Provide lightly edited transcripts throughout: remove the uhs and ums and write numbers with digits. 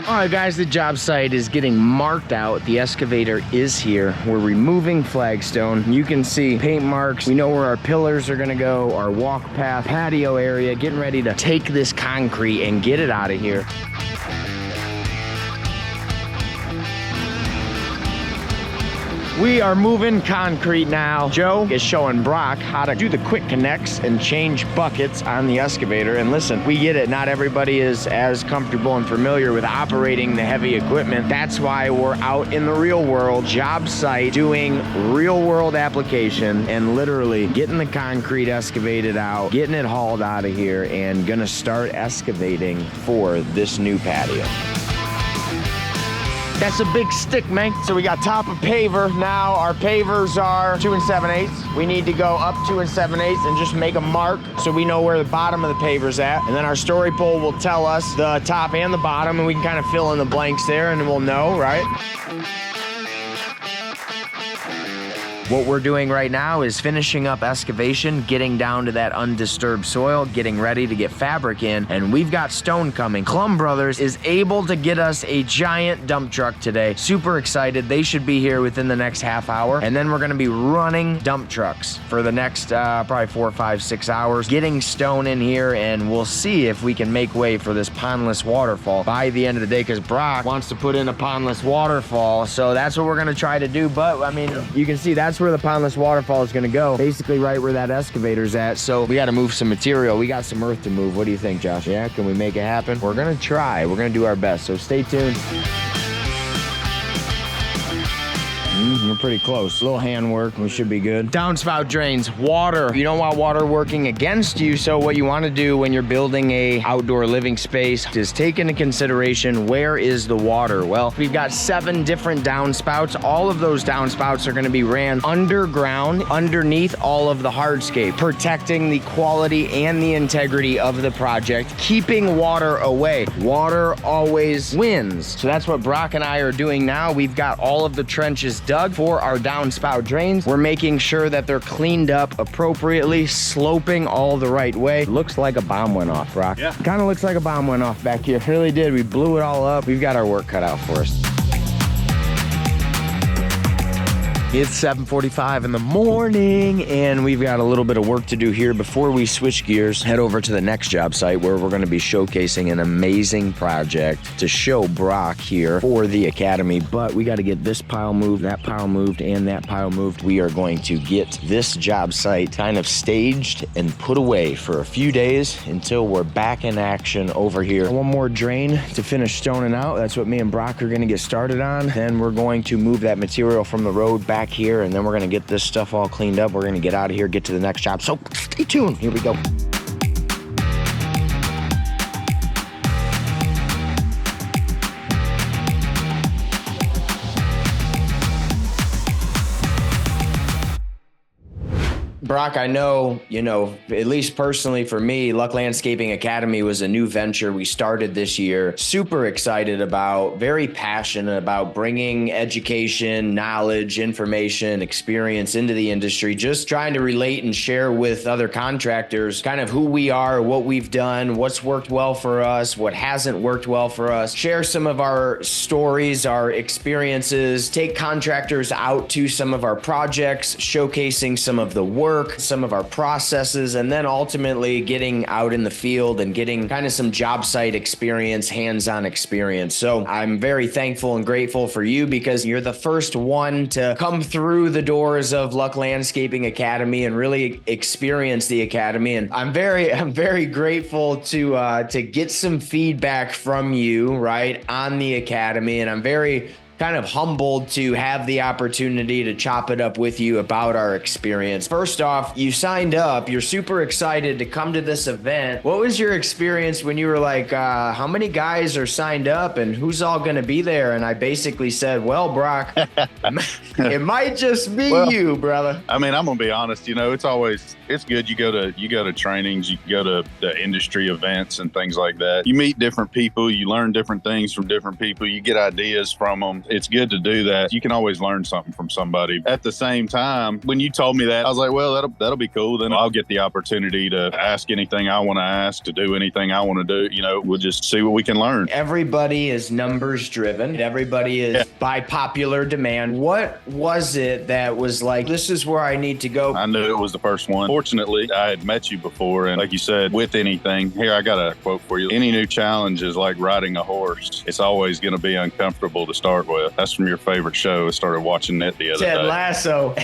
All right, guys, the job site is getting marked out. The excavator is here. We're removing flagstone. You can see paint marks. We know where our pillars are gonna go, our walk path, patio area, getting ready to take this concrete and get it out of here. We are moving concrete now. Joe is showing Brock how to do the quick connects and change buckets on the excavator. And listen, we get it. Not everybody is as comfortable and familiar with operating the heavy equipment. That's why we're out in the real world, job site, doing real world application and literally getting the concrete excavated out, getting it hauled out of here, and gonna start excavating for this new patio. That's a big stick, man. So we got top of paver. Now our pavers are 2 7/8. We need to go up 2 7/8 and just make a mark so we know where the bottom of the paver's at. And then our story pole will tell us the top and the bottom, and we can kind of fill in the blanks there and we'll know, right? What we're doing right now is finishing up excavation, getting down to that undisturbed soil, getting ready to get fabric in, and we've got stone coming. Klum Brothers is able to get us a giant dump truck today. Super excited. They should be here within the next half hour, and then we're gonna be running dump trucks for the next probably 4, 5, 6 hours, getting stone in here, and we'll see if we can make way for this pondless waterfall by the end of the day, because Brock wants to put in a pondless waterfall, so that's what we're gonna try to do. But I mean, you can see that's where the pondless waterfall is gonna go, basically right where that excavator's at. So we gotta move some material. We got some earth to move. What do you think, Josh? Yeah, can we make it happen? We're gonna try. We're gonna do our best, so stay tuned. We're pretty close. A little hand work, we should be good. Downspout drains, water. You don't want water working against you, so what you want to do when you're building a outdoor living space is take into consideration where is the water. Well, we've got 7 different downspouts. All of those downspouts are going to be ran underground, underneath all of the hardscape, protecting the quality and the integrity of the project, keeping water away. Water always wins. So that's what Brock and I are doing now. We've got all of the trenches dug for our downspout drains. We're making sure that they're cleaned up appropriately, sloping all the right way. Looks like a bomb went off, Brock. Yeah. Kind of looks like a bomb went off back here. It really did. We blew it all up. We've got our work cut out for us. It's 7:45 in the morning, and we've got a little bit of work to do here before we switch gears, head over to the next job site where we're going to be showcasing an amazing project to show Brock here for the Academy. But we got to get this pile moved, that pile moved, and that pile moved. We are going to get this job site kind of staged and put away for a few days until we're back in action over here. One more drain to finish stoning out. That's what me and Brock are going to get started on. Then we're going to move that material from the road back here, and then we're gonna get this stuff all cleaned up. We're gonna get out of here, get to the next job. So stay tuned. Here we go. Brock, I know, at least personally for me, Luck Landscaping Academy was a new venture we started this year. Super excited about, very passionate about bringing education, knowledge, information, experience into the industry, just trying to relate and share with other contractors kind of who we are, what we've done, what's worked well for us, what hasn't worked well for us, share some of our stories, our experiences, take contractors out to some of our projects, showcasing some of the work, some of our processes, and then ultimately getting out in the field and getting kind of some job site experience, hands-on experience. So I'm very thankful and grateful for you because you're the first one to come through the doors of Luck Landscaping Academy and really experience the Academy. And I'm very grateful to get some feedback from you, right, on the Academy. And I'm very kind of humbled to have the opportunity to chop it up with you about our experience. First off, you signed up, you're super excited to come to this event. What was your experience when you were like, how many guys are signed up and who's all gonna be there? And I basically said, well, Brock, it might just be you, brother. I mean, I'm gonna be honest, it's good. You go to trainings, you go to the industry events and things like that. You meet different people, you learn different things from different people, you get ideas from them. it's good to do that. You can always learn something from somebody. At the same time, when you told me that, I was like, well, that'll be cool. Then I'll get the opportunity to ask anything I want to ask, to do anything I want to do. You know, we'll just see what we can learn. Everybody is numbers driven. Everybody is by popular demand. What was it that was like, this is where I need to go? I knew it was the first one. Fortunately, I had met you before. And like you said, with anything, here, I got a quote for you. Any new challenge is like riding a horse. It's always going to be uncomfortable to start with. That's from your favorite show. I started watching it the other day. Ted Lasso.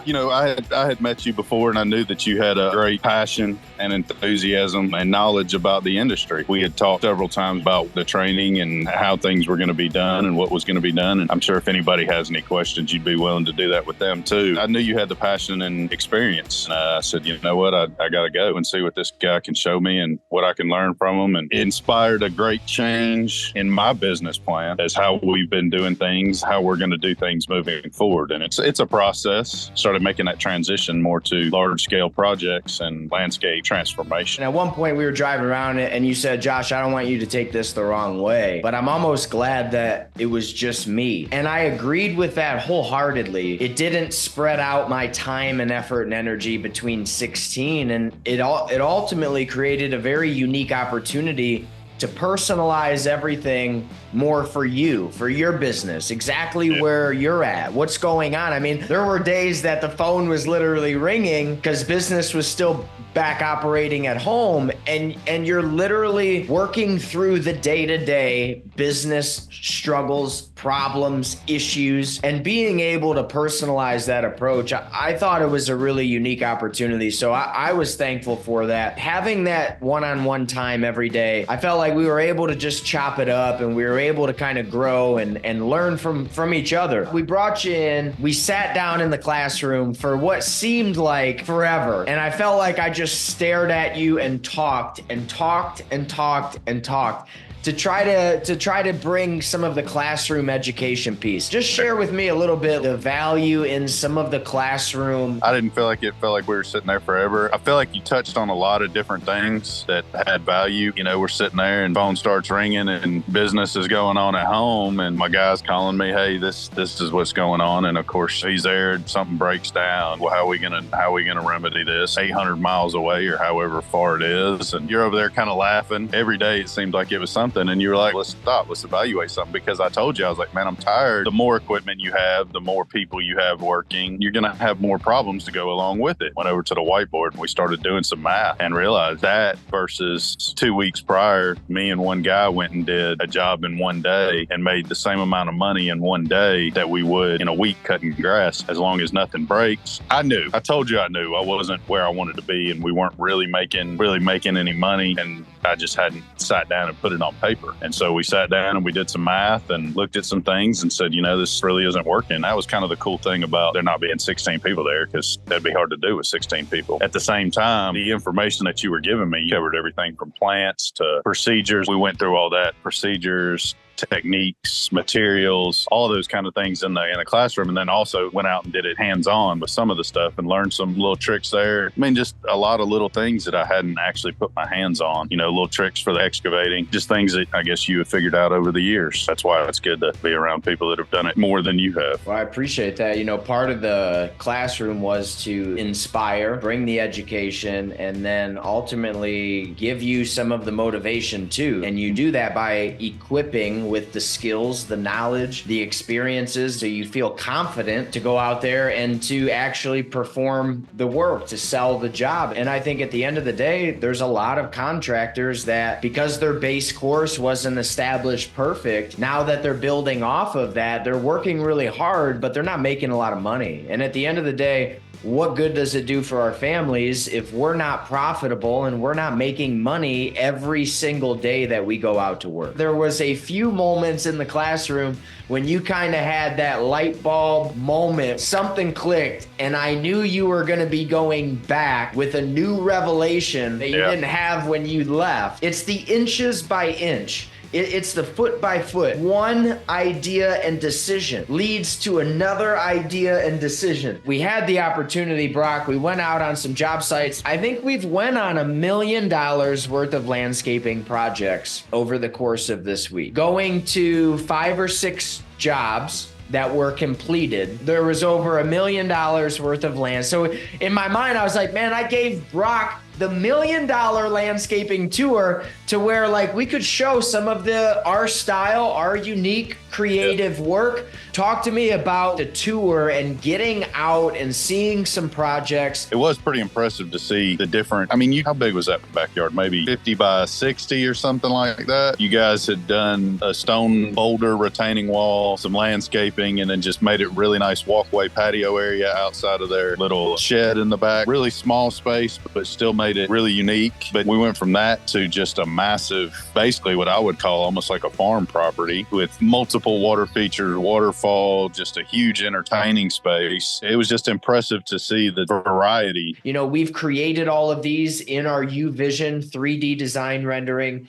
You know, I had met you before, and I knew that you had a great passion and enthusiasm and knowledge about the industry. We had talked several times about the training and how things were going to be done and what was going to be done. And I'm sure if anybody has any questions, you'd be willing to do that with them too. I knew you had the passion and experience. And I said, you know what, I got to go and see what this guy can show me and what I can learn from him. And it inspired a great change in my business plan as how we've been doing things, how we're going to do things moving forward. And it's a process. Started making that transition more to large scale projects and landscape transformation. And at one point we were driving around it and you said, Josh, I don't want you to take this the wrong way, but I'm almost glad that it was just me. And I agreed with that wholeheartedly. It didn't spread out my time and effort and energy between 16, and it ultimately created a very unique opportunity to personalize everything more for you, for your business, exactly where you're at, what's going on. I mean, there were days that the phone was literally ringing because business was still back operating at home, and you're literally working through the day-to-day business struggles, problems, issues, and being able to personalize that approach. I thought it was a really unique opportunity. So I was thankful for that. Having that one-on-one time every day, I felt like we were able to just chop it up and we were able to kind of grow and learn from each other. We brought you in, we sat down in the classroom for what seemed like forever. And I felt like I just stared at you and talked and talked and talked and talked to try to bring some of the classroom education piece. Just share with me a little bit the value in some of the classroom. I didn't feel like it felt like we were sitting there forever. I feel like you touched on a lot of different things that had value. You know, we're sitting there and phone starts ringing and business is going on at home and my guy's calling me, hey, this is what's going on. And of course he's there, something breaks down. Well, how are we gonna remedy this 800 miles away or however far it is? And you're over there kind of laughing. Every day it seemed like it was something. And you were like, let's stop, let's evaluate something. Because I told you, I was like, man, I'm tired. The more equipment you have, the more people you have working, you're going to have more problems to go along with it. Went over to the whiteboard and we started doing some math and realized that versus 2 weeks prior, me and one guy went and did a job in one day and made the same amount of money in one day that we would in a week cutting grass, as long as nothing breaks. I told you I knew I wasn't where I wanted to be and we weren't really making any money, and I just hadn't sat down and put it on paper. And so we sat down and we did some math and looked at some things and said, you know, this really isn't working. That was kind of the cool thing about there not being 16 people there, because that'd be hard to do with 16 people. At the same time, the information that you were giving me covered everything from plants to procedures. We went through all that, procedures, techniques, materials, all those kind of things in the classroom, and then also went out and did it hands-on with some of the stuff and learned some little tricks there. I mean, just a lot of little things that I hadn't actually put my hands on, you know, little tricks for the excavating, just things that I guess you have figured out over the years. That's why it's good to be around people that have done it more than you have. Well, I appreciate that. You know, part of the classroom was to inspire, bring the education, and then ultimately give you some of the motivation too. And you do that by equipping with the skills, the knowledge, the experiences, so you feel confident to go out there and to actually perform the work, to sell the job. And I think at the end of the day, there's a lot of contractors that, because their base course wasn't established perfect, now that they're building off of that, they're working really hard, but they're not making a lot of money. And at the end of the day, what good does it do for our families if we're not profitable and we're not making money every single day that we go out to work? There was a few moments in the classroom when you kind of had that light bulb moment, something clicked, and I knew you were going to be going back with a new revelation that you didn't have when you left. It's the inches by inch. It's the foot by foot. One idea and decision leads to another idea and decision. We had the opportunity, Brock. We went out on some job sites. I think we've went on $1 million worth of landscaping projects over the course of this week. Going to 5 or 6 jobs that were completed. There was over $1 million worth of land. So in my mind, I was like, man, I gave Brock the $1 million landscaping tour to where like we could show some of our style, our unique creative work. Talk to me about the tour and getting out and seeing some projects. It was pretty impressive to see the different, how big was that backyard? Maybe 50 by 60 or something like that. You guys had done a stone boulder retaining wall, some landscaping, and then just made it really nice walkway patio area outside of their little shed in the back. Really small space, but still made it really unique. But we went from that to just a massive, basically what I would call almost like a farm property with multiple water features, waterfall, just a huge entertaining space. It was just impressive to see the variety. We've created all of these in our UVision 3D design rendering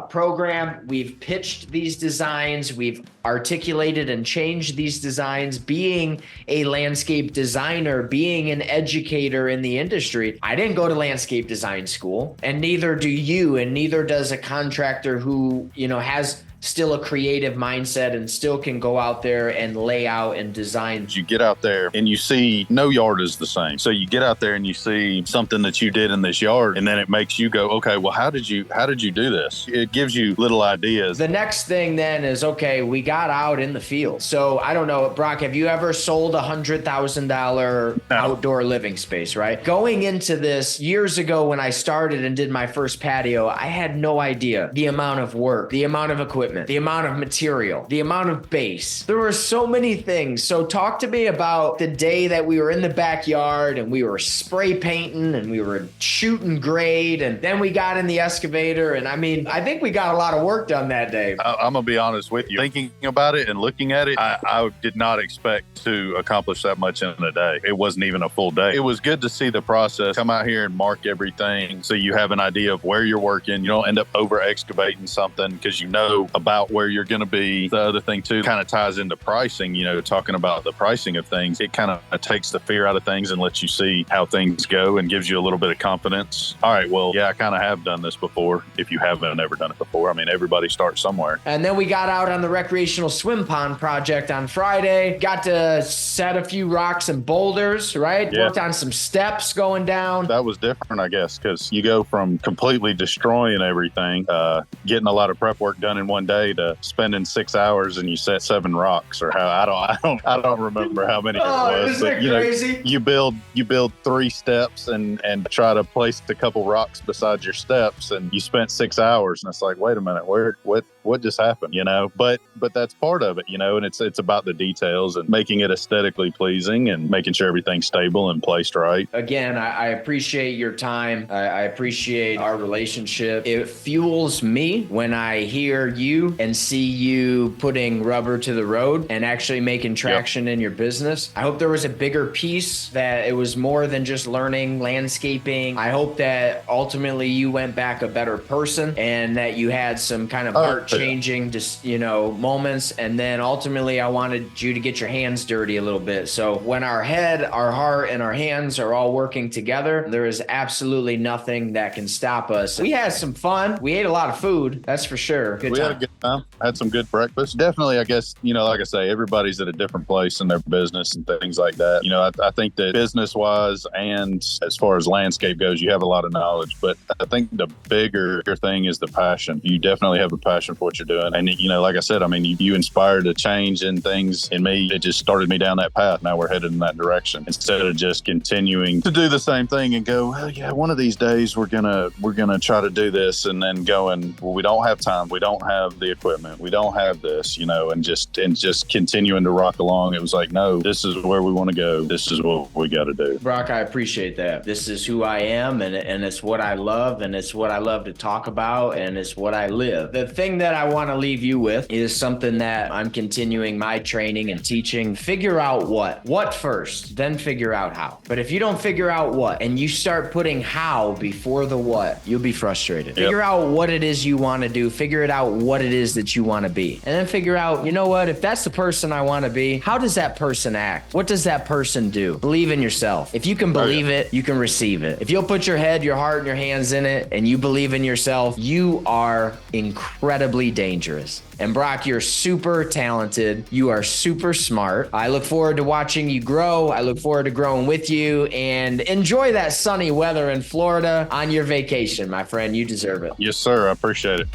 program. We've pitched these designs. We've articulated and changed these designs. Being a landscape designer, being an educator in the industry, I didn't go to landscape design school, and neither do you, and neither does a contractor who, has still a creative mindset and still can go out there and lay out and design. You get out there and you see no yard is the same. So you get out there and you see something that you did in this yard, and then it makes you go, okay, well, how did you do this? It gives you little ideas. The next thing then is, okay, we got out in the field. So I don't know, Brock, have you ever sold $100,000 outdoor living space, right? Going into this years ago when I started and did my first patio, I had no idea the amount of work, the amount of equipment, the amount of material, the amount of base. There were so many things. So talk to me about the day that we were in the backyard and we were spray painting and we were shooting grade, and then we got in the excavator. And I think we got a lot of work done that day. I'm gonna be honest with you. Thinking about it and looking at it, I did not expect to accomplish that much in a day. It wasn't even a full day. It was good to see the process. Come out here and mark everything so you have an idea of where you're working. You don't end up over excavating something because about where you're going to be. The other thing too kind of ties into pricing, talking about the pricing of things. It kind of takes the fear out of things and lets you see how things go and gives you a little bit of confidence. All right, well, yeah, I kind of have done this before. If you haven't ever done it before, everybody starts somewhere. And then we got out on the recreational swim pond project on Friday, got to set a few rocks and boulders, right? Yeah. Worked on some steps going down. That was different, I guess, because you go from completely destroying everything, getting a lot of prep work done in one day to spending 6 hours and you set 7 rocks, or how I don't remember how many it was. But crazy? You build 3 steps and try to place a couple rocks beside your steps, and you spent 6 hours, and it's like, wait a minute, what just happened? But that's part of it, and it's about the details and making it aesthetically pleasing and making sure everything's stable and placed right. Again, I appreciate your time. I appreciate our relationship. It fuels me when I hear you and see you putting rubber to the road and actually making traction in your business. I hope there was a bigger piece, that it was more than just learning landscaping. I hope that ultimately you went back a better person and that you had some kind of heart-changing moments. And then ultimately I wanted you to get your hands dirty a little bit. So when our head, our heart, and our hands are all working together, there is absolutely nothing that can stop us. We had some fun. We ate a lot of food, that's for sure. We had a good time. Had some good breakfast. Definitely, I guess, like I say, everybody's at a different place in their business and things like that. I think that business-wise and as far as landscape goes, you have a lot of knowledge. But I think the bigger thing is the passion. You definitely have a passion for what you're doing. And, like I said, you inspired a change in things in me. It just started me down that path. Now we're headed in that direction. Instead of just continuing to do the same thing and go, well, yeah, one of these days we're gonna try to do this, and then going, well, we don't have time. We don't have the equipment. We don't have this, and just continuing to rock along. It was like, no, this is where we want to go. This is what we got to do. Brock, I appreciate that. This is who I am, and it's what I love, and it's what I love to talk about, and it's what I live. The thing that I want to leave you with is something that I'm continuing my training and teaching. Figure out what first, then figure out how. But if you don't figure out what, and you start putting how before the what, you'll be frustrated. Figure out what it is you want to do. Figure it out what it is is that you want to be. And then figure out, you know what, if that's the person I want to be, how does that person act? What does that person do? Believe in yourself. If you can believe it, you can receive it. If you'll put your head, your heart, and your hands in it, and you believe in yourself, you are incredibly dangerous. And Brock, you're super talented. You are super smart. I look forward to watching you grow. I look forward to growing with you, and enjoy that sunny weather in Florida on your vacation, my friend. You deserve it. Yes, sir. I appreciate it.